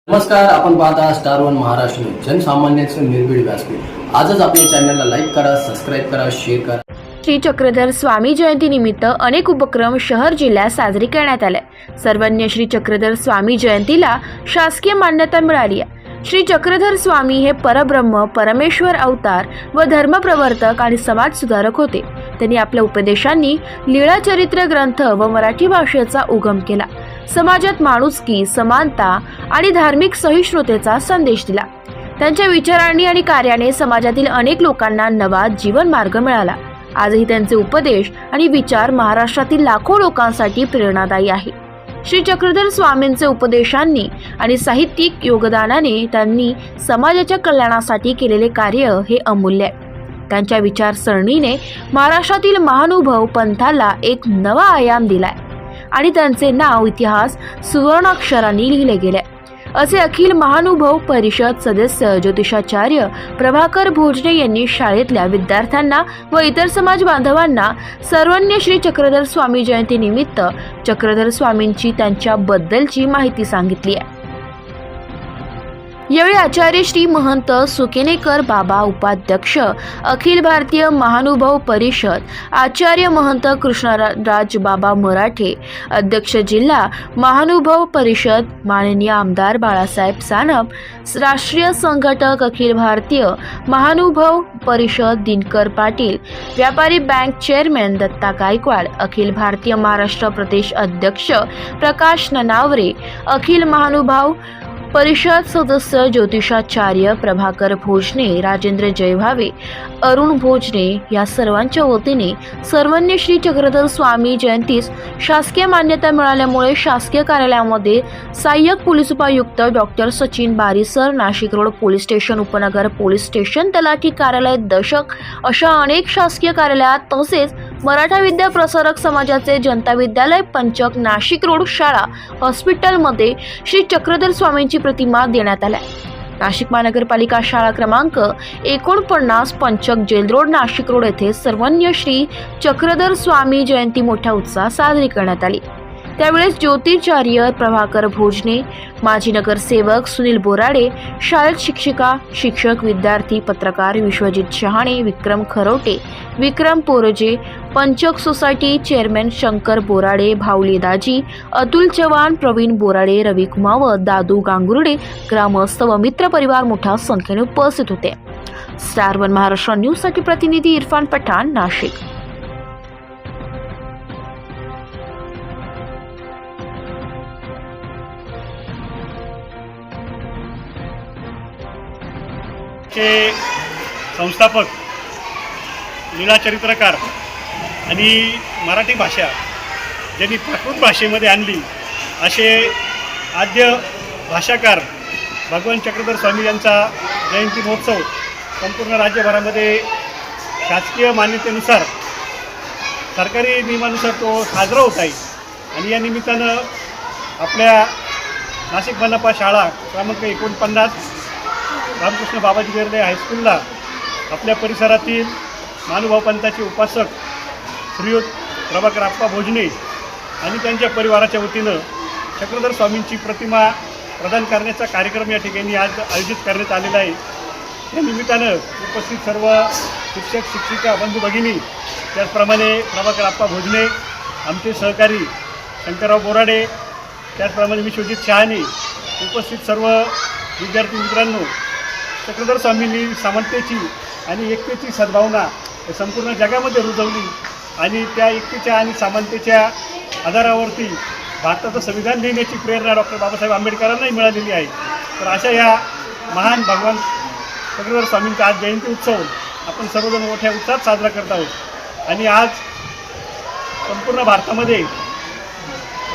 नमस्कार, आपण पाहता स्टार वन महाराष्ट्र न्यूज, जनसामान्यांचे निर्भीड व्यासपीठ। आजच आपल्या चॅनलला लाईक करा, सबस्क्राईब करा, शेअर करा। श्री चक्रधर स्वामी जयंती निमित्त अनेक उपक्रम शहर जिल्ह्यात साजरी करण्यात आले। सर्वज्ञ श्री चक्रधर स्वामी जयंतीला शासकीय मान्यता मिळाली आहे। श्री चक्रधर स्वामी हे परब्रह्म, परमेश्वर अवतार व धर्मप्रवर्तक आणि समाज सुधारक होते। त्यांनी आपल्या उपदेशांनी लीळाचरित्र ग्रंथ व मराठी भाषेचा उगम केला। समाजात माणुसकी, समानता आणि धार्मिक सहिष्णुतेचा संदेश दिला। त्यांच्या विचारांनी आणि कार्याने समाजातील अनेक लोकांना नवा जीवन मार्ग मिळाला। आजही त्यांचे उपदेश आणि विचार महाराष्ट्रातील लाखो लोकांसाठी प्रेरणादायी आहे। श्री चक्रधर स्वामींचे उपदेशांनी आणि साहित्यिक योगदानाने त्यांनी समाजाच्या कल्याणासाठी केलेले कार्य हे अमूल्य आहे। त्यांच्या विचारसरणीने महाराष्ट्रातील महानुभाव पंथाला एक नवा आयाम दिलाय आणि त्यांचे नाव इतिहास सुवर्णाक्षरांनी लिहिले गेले, असे अखिल महानुभाव परिषद सदस्य ज्योतिषाचार्य प्रभाकर भोजने यांनी शाळेतल्या विद्यार्थ्यांना व इतर समाज बांधवांना सर्वज्ञ श्री चक्रधर स्वामी जयंती निमित्त चक्रधर स्वामींची त्यांच्याबद्दलची माहिती सांगितली आहे। यावेळी आचार्य श्री महंत सुकेनेकर बाबा, उपाध्यक्ष अखिल भारतीय महानुभाव परिषद, आचार्य महंत कृष्णराज बाबा मराठे, अध्यक्ष जिल्हा महानुभाव परिषद माननीय आमदार बाळासाहेब सानप, राष्ट्रीय संघटक अखिल भारतीय महानुभाव परिषद दिनकर पाटील, व्यापारी बँक चेअरमॅन दत्ता गायकवाड, अखिल भारतीय महाराष्ट्र प्रदेश अध्यक्ष प्रकाश ननावरे, अखिल महानुभाव परिषद सदस्य ज्योतिषाचार्य प्रभाकर भोजने, राजेंद्र जयभावे, अरुण भोजने या सर्वांच्या वतीने सर्वज्ञ श्री चक्रधर स्वामी जयंतीस शासकीय मान्यता मिळाल्यामुळे शासकीय कार्यालयामध्ये सहाय्यक पोलीस उपायुक्त doctor Sachin Barisar, Nashik road police station, Upnagar police station, तलाठी कार्यालय, दशक अशा अनेक शासकीय कार्यालयात तसेच मराठा विद्या प्रसारक समाजाचे जनता विद्यालय, पंचक, नाशिक रोड शाळा हॉस्पिटलमध्ये श्री चक्रधर स्वामींची प्रतिमा देण्यात आल्या। नाशिक महानगरपालिका शाळा क्रमांक 49 पंचक जेल रोड, नाशिक रोड येथे सर्वज्ञ श्री चक्रधर स्वामी जयंती मोठ्या उत्साहात साजरी करण्यात आली। त्यावेळेस ज्योतिषाचार्य प्रभाकर भोजने, माजी नगरसेवक सुनील बोराडे, शाळेत शिक्षिका, शिक्षक, विद्यार्थी, पत्रकार विश्वजित शहाणे, विक्रम खरवटे, विक्रम पोरजे, पंचक सोसायटी चेअरमॅन शंकर बोराडे, भाऊली दाजी, अतुल चव्हाण, प्रवीण बोराडे, रवी कुमावत, दादू गांगुर्डे, ग्रामस्थ व मित्र परिवार मोठ्या संख्येने उपस्थित होते। स्टार वन महाराष्ट्र न्यूज साठी प्रतिनिधी इरफान पठाण, नाशिक। चे संस्थापक, लीळाचरित्रकार आणि मराठी भाषा ज्यांनी प्राकृत भाषेमध्ये आणली असे आद्य भाषाकार भगवान चक्रधर स्वामी यांचा जयंती महोत्सव संपूर्ण राज्यभरामध्ये शासकीय मान्यतेनुसार, सरकारी नियमानुसार तो साजरा होत आहे। आणि या निमित्तानं आपल्या नाशिक मनपा शाळा क्रमांक 49 रामकृष्ण बाबाजी गेर्ले हायस्कूलला आपल्या परिसरातील महानुभाव पंथाचे उपासक श्रीयुत प्रभाकर आप्पा भोजने आणि त्यांच्या परिवाराच्या वतीनं चक्रधर स्वामींची प्रतिमा प्रदान करण्याचा कार्यक्रम या ठिकाणी आज आयोजित करण्यात आलेला आहे। या निमित्तानं उपस्थित सर्व शिक्षक, शिक्षिका, बंधू भगिनी, त्याचप्रमाणे प्रभाकर आप्पा भोजने, आमचे सहकारी शंकरराव बोराडे, त्याचप्रमाणे विश्वजित शहाणे, उपस्थित सर्व विद्यार्थी मित्रांनो, चक्रधर स्वामींनी समानतेची आणि एकतेची सद्भावना संपूर्ण जगामध्ये रुजवली आणि त्या एकतेच्या आणि समानतेच्या आधारावरती भारताचं संविधान लिहिण्याची प्रेरणा डॉक्टर बाबासाहेब आंबेडकरांनाही मिळालेली आहे। तर अशा या महान भगवान चक्रधर स्वामींचा आज जयंती उत्सव आपण सर्वजण मोठ्या उत्साहात साजरा करत आहोत। आणि आज संपूर्ण भारतामध्ये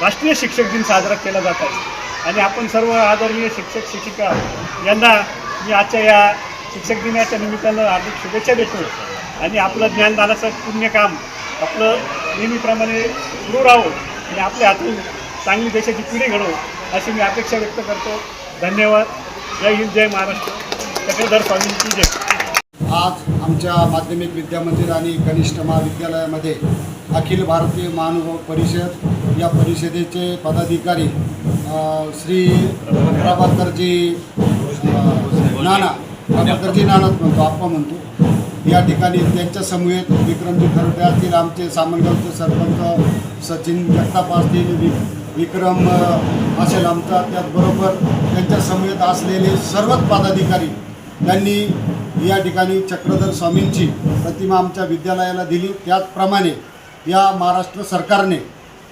राष्ट्रीय शिक्षक दिन साजरा केला जात आहे आणि आपण सर्व आदरणीय शिक्षक, शिक्षिका यांना मी आजच्या या शिक्षक दिनाच्या निमित्तानं हार्दिक शुभेच्छा देतो आणि आपलं ज्ञानदानाचं पुण्यकाम आपलं नेहमीप्रमाणे सुरू राहो आणि आपल्या हातून चांगली देशाची पिढी घडो अशी मी अपेक्षा व्यक्त करतो। धन्यवाद। जय हिंद, जय महाराष्ट्र, चक्रधर स्वामींची जय। आज आमच्या माध्यमिक विद्यामंदिर आणि कनिष्ठ महाविद्यालयामध्ये अखिल भारतीय महानुभाव परिषद या परिषदेचे पदाधिकारी श्री प्रभाकरजी प्रभाकरजी नानाच म्हणतो, आप्पा म्हणतो. या ठिकाणी त्यांच्या समूहेत विक्रमजी खरोटे असतील, आमचे सामनगावचे सरपंच सचिन जगताप असतील, विक्रम असेल आमचा, त्याचबरोबर त्यांच्या समूहेत असलेले सर्वच पदाधिकारी त्यांनी या ठिकाणी चक्रधर स्वामींची प्रतिमा आमच्या विद्यालयाला दिली. त्याचप्रमाणे या महाराष्ट्र सरकारने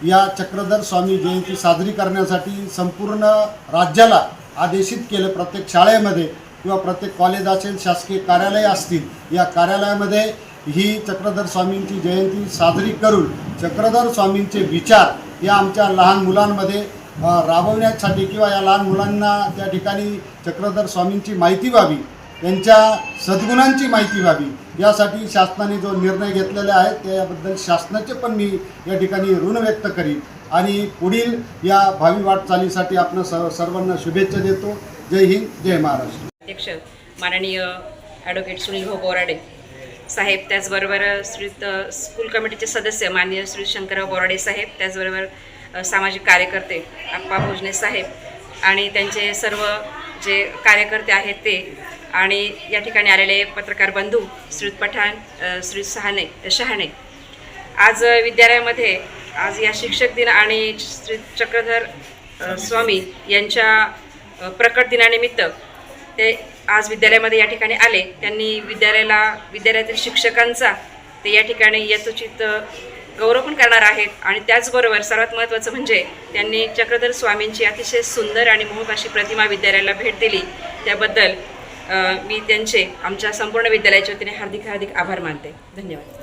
या चक्रधर स्वामी जयंती साजरी करण्यासाठी संपूर्ण राज्याला आदेशित केलं. प्रत्येक शाळेमध्ये किंवा प्रत्येक कॉलेज असेल, शासकीय कार्यालय असतील, या कार्यालयामध्ये ही चक्रधर स्वामींची जयंती साजरी करून चक्रधर स्वामींचे विचार या आमच्या लहान मुलांमध्ये राबवण्यासाठी किंवा या लहान मुलांना त्या ठिकाणी चक्रधर स्वामींची माहिती व्हावी, त्यांच्या सद्गुणांची माहिती व्हावी, यासाठी शासनाने जो निर्णय घेतलेला आहे त्याबद्दल शासनाचे पण मी या ठिकाणी ऋण व्यक्त करीन आणि पुढील या भावी वाटचालीसाठी आपण सर्वांना शुभेच्छा देतो. जय हिंद, जय महाराष्ट्र. अध्यक्ष माननीय ॲडव्होकेट सुनील भाऊ बोराडे साहेब, त्याचबरोबर स्कूल कमिटीचे सदस्य माननीय श्री शंकरराव बोराडे साहेब, त्याचबरोबर सामाजिक कार्यकर्ते आप्पा भोजने साहेब आणि त्यांचे सर्व जे कार्यकर्ते आहेत ते, आणि या ठिकाणी आलेले पत्रकार बंधू श्री पठाण, श्री शहाणे. आज विद्यालयामध्ये आज या शिक्षक दिन आणि श्री चक्रधर स्वामी यांच्या प्रकट दिनानिमित्त ते आज विद्यालयामध्ये या ठिकाणी आले. त्यांनी विद्यालयातील शिक्षकांचा ते या ठिकाणी यथोचित गौरव पण करणार आहेत आणि त्याचबरोबर सर्वात महत्त्वाचं म्हणजे त्यांनी चक्रधर स्वामींची अतिशय सुंदर आणि मोहक अशी प्रतिमा विद्यालयाला भेट दिली. त्याबद्दल मी त्यांचे आमच्या संपूर्ण विद्यालयाच्या वतीने हार्दिक आभार मानते. धन्यवाद.